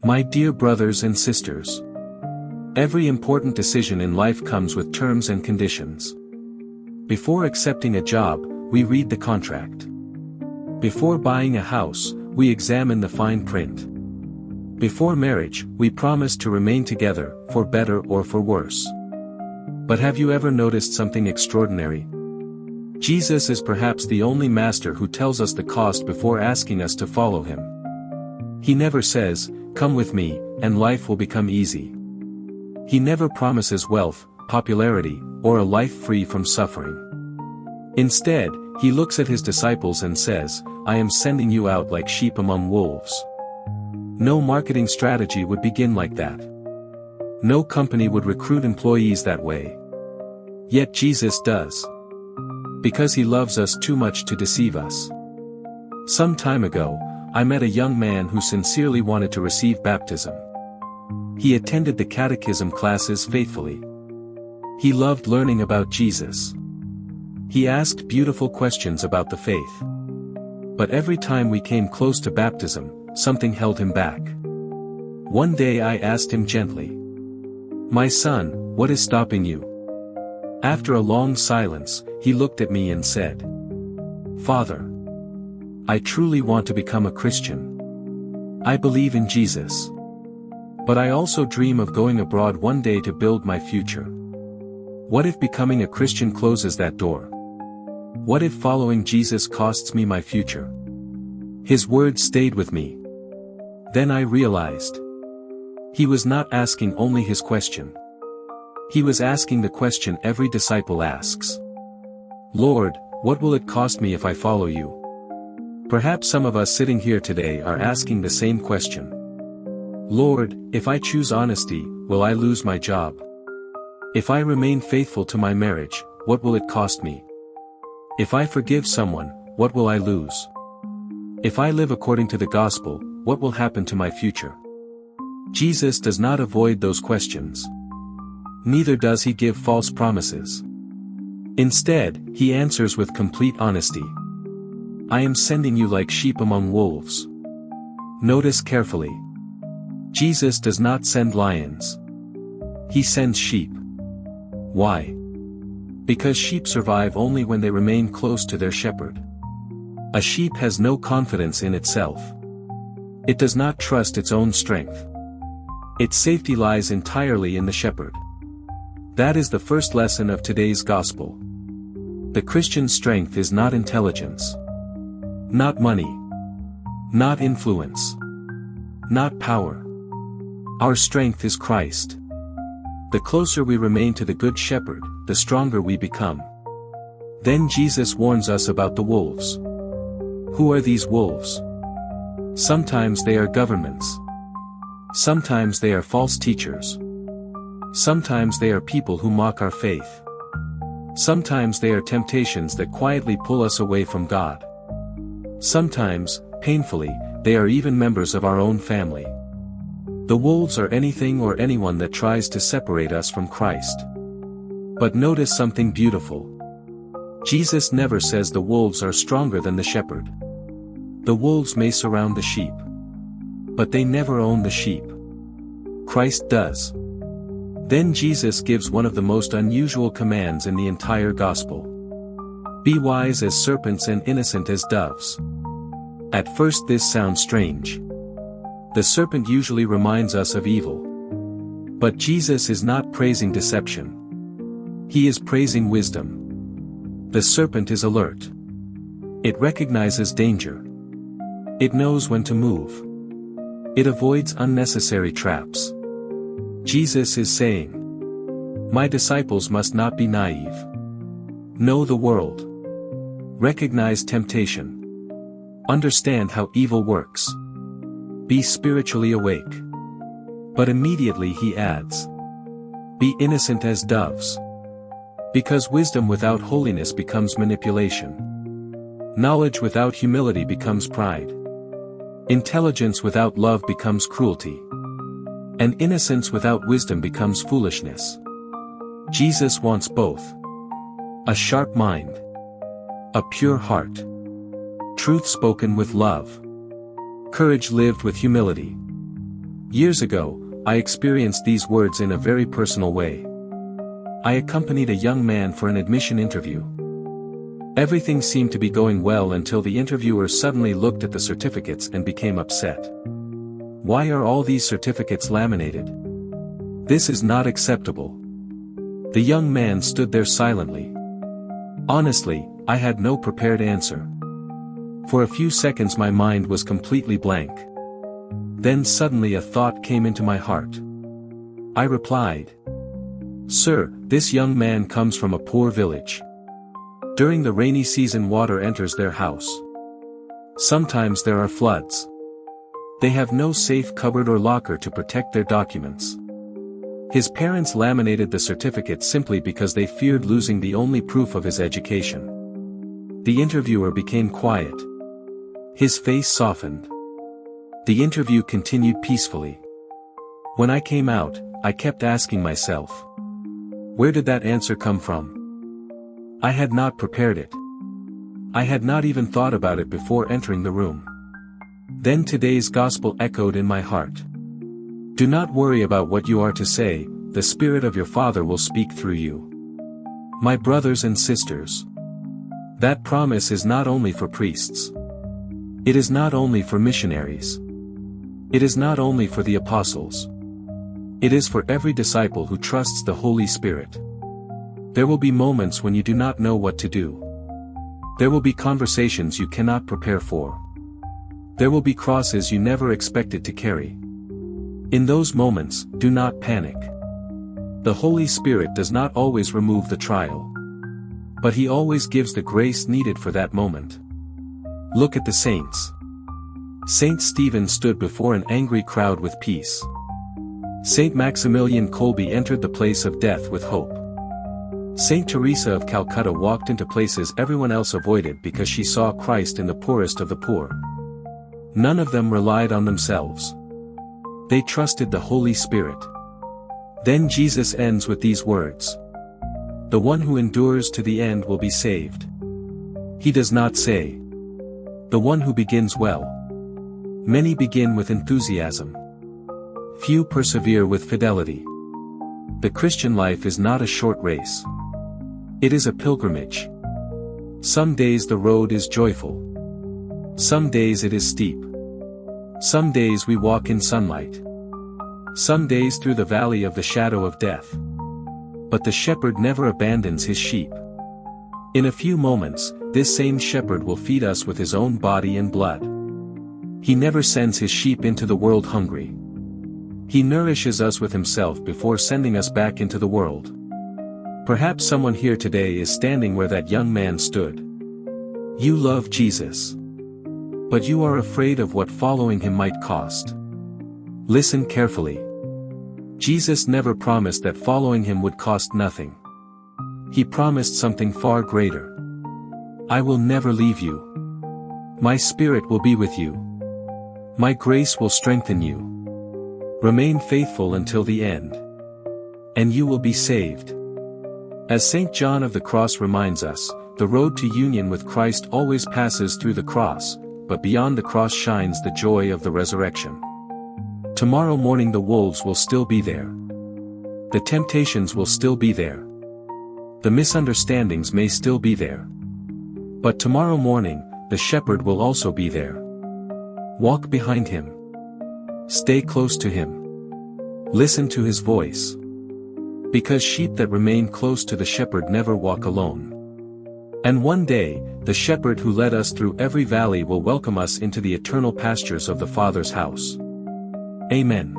My dear brothers and sisters, every important decision in life comes with terms and conditions. Before accepting a job, we read the contract. Before buying a house, we examine the fine print. Before marriage, we promise to remain together, for better or for worse. But have you ever noticed something extraordinary? Jesus is perhaps the only master who tells us the cost before asking us to follow him. He never says, "Come with me, and life will become easy." He never promises wealth, popularity, or a life free from suffering. Instead, he looks at his disciples and says, "I am sending you out like sheep among wolves." No marketing strategy would begin like that. No company would recruit employees that way. Yet Jesus does. Because he loves us too much to deceive us. Some time ago, I met a young man who sincerely wanted to receive baptism. He attended the catechism classes faithfully. He loved learning about Jesus. He asked beautiful questions about the faith. But every time we came close to baptism, something held him back. One day I asked him gently, "My son, what is stopping you?" After a long silence, he looked at me and said, "Father, I truly want to become a Christian. I believe in Jesus. But I also dream of going abroad one day to build my future. What if becoming a Christian closes that door? What if following Jesus costs me my future?" His words stayed with me. Then I realized. He was not asking only his question. He was asking the question every disciple asks. "Lord, what will it cost me if I follow you?" Perhaps some of us sitting here today are asking the same question. "Lord, if I choose honesty, will I lose my job? If I remain faithful to my marriage, what will it cost me? If I forgive someone, what will I lose? If I live according to the gospel, what will happen to my future?" Jesus does not avoid those questions. Neither does he give false promises. Instead, he answers with complete honesty. "I am sending you like sheep among wolves." Notice carefully. Jesus does not send lions. He sends sheep. Why? Because sheep survive only when they remain close to their shepherd. A sheep has no confidence in itself. It does not trust its own strength. Its safety lies entirely in the shepherd. That is the first lesson of today's gospel. The Christian's strength is not intelligence. Not money. Not influence. Not power. Our strength is Christ. The closer we remain to the Good Shepherd, the stronger we become. Then Jesus warns us about the wolves. Who are these wolves? Sometimes they are governments. Sometimes they are false teachers. Sometimes they are people who mock our faith. Sometimes they are temptations that quietly pull us away from God. Sometimes, painfully, they are even members of our own family. The wolves are anything or anyone that tries to separate us from Christ. But notice something beautiful. Jesus never says the wolves are stronger than the shepherd. The wolves may surround the sheep. But they never own the sheep. Christ does. Then Jesus gives one of the most unusual commands in the entire gospel. Be wise as serpents and innocent as doves. At first this sounds strange. The serpent usually reminds us of evil. But Jesus is not praising deception. He is praising wisdom. The serpent is alert. It recognizes danger. It knows when to move. It avoids unnecessary traps. Jesus is saying, "My disciples must not be naive. Know the world. Recognize temptation. Understand how evil works. Be spiritually awake." But immediately he adds, "Be innocent as doves." Because wisdom without holiness becomes manipulation. Knowledge without humility becomes pride. Intelligence without love becomes cruelty. And innocence without wisdom becomes foolishness. Jesus wants both. A sharp mind. A pure heart. Truth spoken with love. Courage lived with humility. Years ago, I experienced these words in a very personal way. I accompanied a young man for an admission interview. Everything seemed to be going well until the interviewer suddenly looked at the certificates and became upset. "Why are all these certificates laminated? This is not acceptable." The young man stood there silently. Honestly, I had no prepared answer. For a few seconds my mind was completely blank. Then suddenly a thought came into my heart. I replied, "Sir, this young man comes from a poor village. During the rainy season water enters their house. Sometimes there are floods. They have no safe cupboard or locker to protect their documents. His parents laminated the certificate simply because they feared losing the only proof of his education." The interviewer became quiet. His face softened. The interview continued peacefully. When I came out, I kept asking myself, where did that answer come from? I had not prepared it. I had not even thought about it before entering the room. Then today's gospel echoed in my heart. Do not worry about what you are to say, the Spirit of your Father will speak through you. My brothers and sisters, that promise is not only for priests. It is not only for missionaries. It is not only for the apostles. It is for every disciple who trusts the Holy Spirit. There will be moments when you do not know what to do. There will be conversations you cannot prepare for. There will be crosses you never expected to carry. In those moments, do not panic. The Holy Spirit does not always remove the trial. But He always gives the grace needed for that moment. Look at the saints. Saint Stephen stood before an angry crowd with peace. Saint Maximilian Kolbe entered the place of death with hope. Saint Teresa of Calcutta walked into places everyone else avoided because she saw Christ in the poorest of the poor. None of them relied on themselves. They trusted the Holy Spirit. Then Jesus ends with these words. The one who endures to the end will be saved. He does not say, the one who begins well. Many begin with enthusiasm. Few persevere with fidelity. The Christian life is not a short race. It is a pilgrimage. Some days the road is joyful. Some days it is steep. Some days we walk in sunlight. Some days through the valley of the shadow of death. But the shepherd never abandons his sheep. In a few moments, this same shepherd will feed us with his own body and blood. He never sends his sheep into the world hungry. He nourishes us with himself before sending us back into the world. Perhaps someone here today is standing where that young man stood. You love Jesus. But you are afraid of what following him might cost. Listen carefully. Jesus never promised that following him would cost nothing. He promised something far greater. I will never leave you. My Spirit will be with you. My grace will strengthen you. Remain faithful until the end. And you will be saved. As St. John of the Cross reminds us, the road to union with Christ always passes through the cross, but beyond the cross shines the joy of the resurrection. Tomorrow morning the wolves will still be there. The temptations will still be there. The misunderstandings may still be there. But tomorrow morning, the shepherd will also be there. Walk behind him. Stay close to him. Listen to his voice. Because sheep that remain close to the shepherd never walk alone. And one day, the shepherd who led us through every valley will welcome us into the eternal pastures of the Father's house. Amen.